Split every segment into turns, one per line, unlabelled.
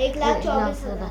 1,24,000।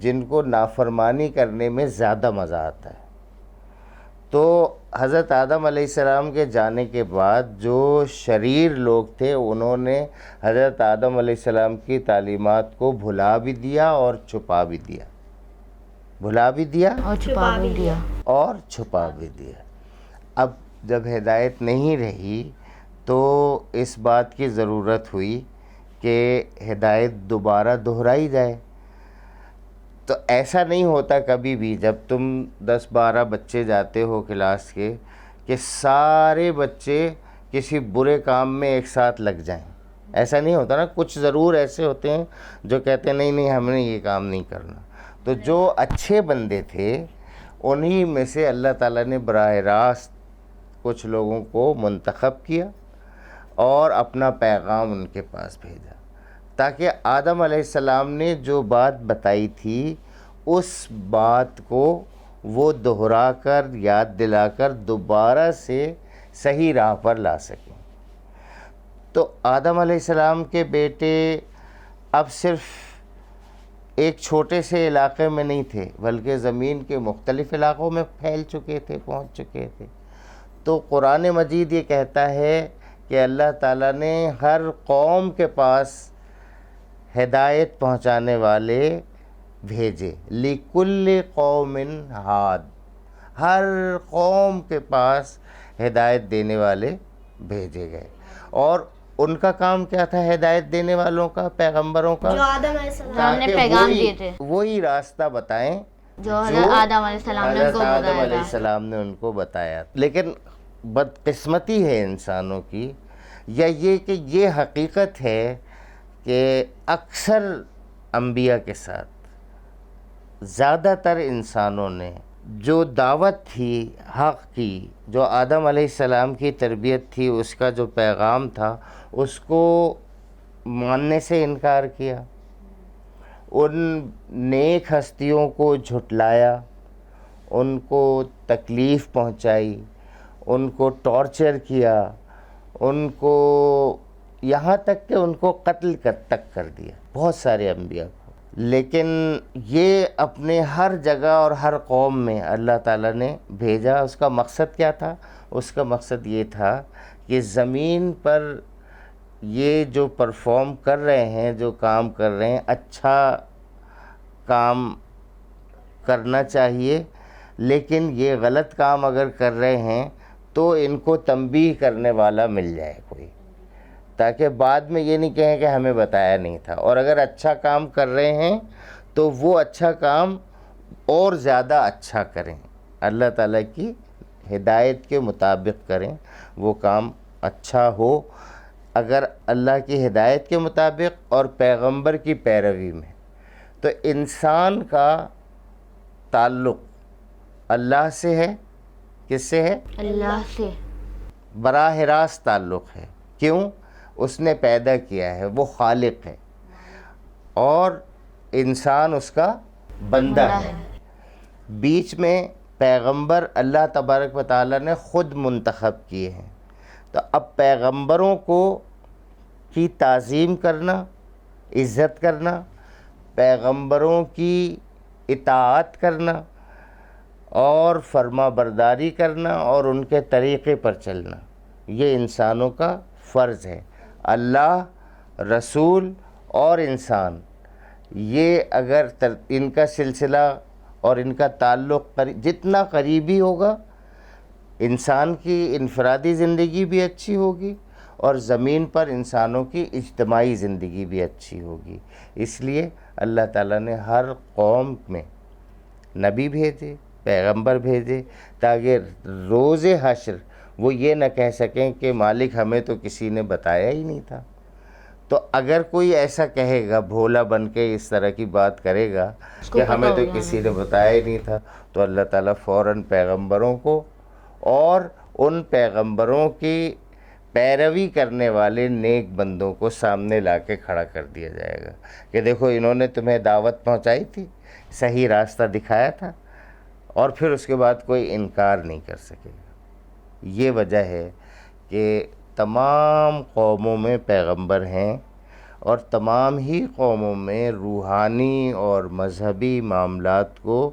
جن کو نافرمانی کرنے میں زیادہ مزہ آتا ہے. تو حضرت آدم علیہ السلام کے جانے کے بعد جو شریر لوگ تھے انہوں نے حضرت آدم علیہ السلام کی تعلیمات کو بھلا بھی دیا اور چھپا بھی دیا. بھلا بھی دیا
اور چھپا بھی دیا.
اور چھپا بھی دیا. اب جب ہدایت نہیں رہی تو اس بات کی ضرورت ہوئی کہ ہدایت دوبارہ دہرائی جائے. تو ایسا نہیں ہوتا کبھی بھی جب تم 10-12 بچے جاتے ہو کلاس کے کہ سارے بچے کسی برے کام میں ایک ساتھ لگ جائیں. ایسا نہیں ہوتا نا. کچھ ضرور ایسے ہوتے ہیں جو کہتے ہیں نہیں ہم نے یہ کام نہیں کرنا. تو جو اچھے بندے تھے انہی میں سے اللہ تعالیٰ نے براہ راست کچھ لوگوں کو منتخب کیا اور اپنا پیغام ان کے پاس بھیجا تاکہ آدم علیہ السلام نے جو بات بتائی تھی اس بات کو وہ دہرا کر یاد دلا کر دوبارہ سے صحیح راہ پر لا سکیں. تو آدم علیہ السلام کے بیٹے اب صرف ایک چھوٹے سے علاقے میں نہیں تھے بلکہ زمین کے مختلف علاقوں میں پھیل چکے تھے، پہنچ چکے تھے. تو قرآن مجید یہ کہتا ہے کہ اللہ تعالیٰ نے ہر قوم کے پاس ہدایت پہنچانے والے بھیجے. لِكُلِّ قَوْمٍ ہاد. ہر قوم کے پاس ہدایت دینے والے بھیجے گئے. اور ان کا کام کیا تھا ہدایت دینے والوں کا، پیغمبروں کا؟
جو آدم علیہ السلام
ہم نے پیغام دیے تھے
وہی راستہ بتائیں
جو آدم علیہ السلام نے ان کو
آدم
بتایا
علیہ
تھا.
السلام نے ان کو بتایا. لیکن بدقسمتی ہے انسانوں کی یا یہ کہ یہ حقیقت ہے کہ اکثر انبیاء کے ساتھ زیادہ تر انسانوں نے جو دعوت تھی حق کی، جو آدم علیہ السلام کی تربیت تھی، اس کا جو پیغام تھا، اس کو ماننے سے انکار کیا. ان نیک ہستیوں کو جھٹلایا، ان کو تکلیف پہنچائی، ان کو ٹارچر کیا، ان کو یہاں تک کہ ان کو قتل تک کر دیا بہت سارے انبیاء کو. لیکن یہ اپنے ہر جگہ اور ہر قوم میں اللہ تعالیٰ نے بھیجا. اس کا مقصد کیا تھا؟ اس کا مقصد یہ تھا کہ زمین پر یہ جو پرفارم کر رہے ہیں، جو کام کر رہے ہیں، اچھا کام کرنا چاہیے. لیکن یہ غلط کام اگر کر رہے ہیں تو ان کو تنبیہ کرنے والا مل جائے کوئی، تاکہ بعد میں یہ نہیں کہیں کہ ہمیں بتایا نہیں تھا. اور اگر اچھا کام کر رہے ہیں تو وہ اچھا کام اور زیادہ اچھا کریں، اللہ تعالیٰ کی ہدایت کے مطابق کریں، وہ کام اچھا ہو. اگر اللہ کی ہدایت کے مطابق اور پیغمبر کی پیروی میں، تو انسان کا تعلق اللہ سے ہے. کس سے ہے؟
اللہ سے
براہ راست تعلق ہے. کیوں؟ اس نے پیدا کیا ہے، وہ خالق ہے اور انسان اس کا بندہ ہے. بیچ میں پیغمبر اللہ تبارک و تعالیٰ نے خود منتخب کیے ہیں. تو اب پیغمبروں کی تعظیم کرنا، عزت کرنا، پیغمبروں کی اطاعت کرنا اور فرما برداری کرنا اور ان کے طریقے پر چلنا، یہ انسانوں کا فرض ہے. اللہ، رسول اور انسان، یہ اگر ان کا سلسلہ اور ان کا تعلق جتنا قریبی ہوگا، انسان کی انفرادی زندگی بھی اچھی ہوگی اور زمین پر انسانوں کی اجتماعی زندگی بھی اچھی ہوگی. اس لیے اللہ تعالیٰ نے ہر قوم میں نبی بھیجے، پیغمبر بھیجے، تاکہ روز حشر وہ یہ نہ کہہ سکیں کہ مالک ہمیں تو کسی نے بتایا ہی نہیں تھا. تو اگر کوئی ایسا کہے گا، بھولا بن کے اس طرح کی بات کرے گا کہ ہمیں تو کسی نے بتایا ہی نہیں تھا، تو اللہ تعالیٰ فوراً پیغمبروں کو اور ان پیغمبروں کی پیروی کرنے والے نیک بندوں کو سامنے لا کے کھڑا کر دیا جائے گا کہ دیکھو انہوں نے تمہیں دعوت پہنچائی تھی، صحیح راستہ دکھایا تھا، اور پھر اس کے بعد کوئی انکار نہیں کر سکے گا. یہ وجہ ہے کہ تمام قوموں میں پیغمبر ہیں اور تمام ہی قوموں میں روحانی اور مذہبی معاملات کو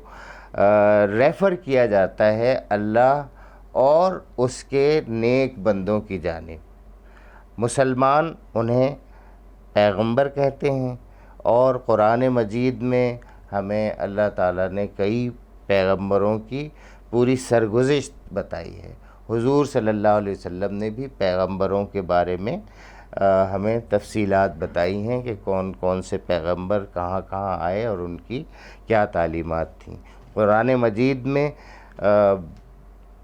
ریفر کیا جاتا ہے اللہ اور اس کے نیک بندوں کی جانب۔ مسلمان انہیں پیغمبر کہتے ہیں، اور قرآن مجید میں ہمیں اللہ تعالیٰ نے کئی پیغمبروں کی پوری سرگزشت بتائی ہے۔ حضور صلی اللہ علیہ وسلم نے بھی پیغمبروں کے بارے میں ہمیں تفصیلات بتائی ہیں کہ کون کون سے پیغمبر کہاں کہاں آئے اور ان کی کیا تعلیمات تھیں۔ قرآن مجید میں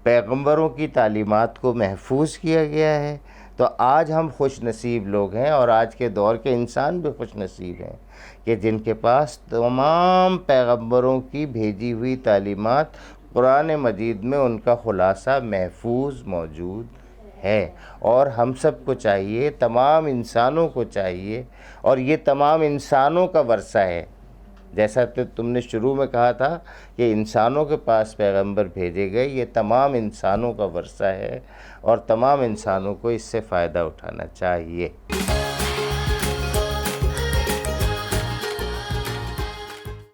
پیغمبروں کی تعلیمات کو محفوظ کیا گیا ہے۔ تو آج ہم خوش نصیب لوگ ہیں، اور آج کے دور کے انسان بھی خوش نصیب ہیں کہ جن کے پاس تمام پیغمبروں کی بھیجی ہوئی تعلیمات قرآن مجید میں ان کا خلاصہ محفوظ موجود ہے۔ اور ہم سب کو چاہیے، تمام انسانوں کو چاہیے، اور یہ تمام انسانوں کا ورثہ ہے۔ جیسا کہ تم نے شروع میں کہا تھا کہ انسانوں کے پاس پیغمبر بھیجے گئے، یہ تمام انسانوں کا ورثہ ہے، اور تمام انسانوں کو اس سے فائدہ اٹھانا چاہیے۔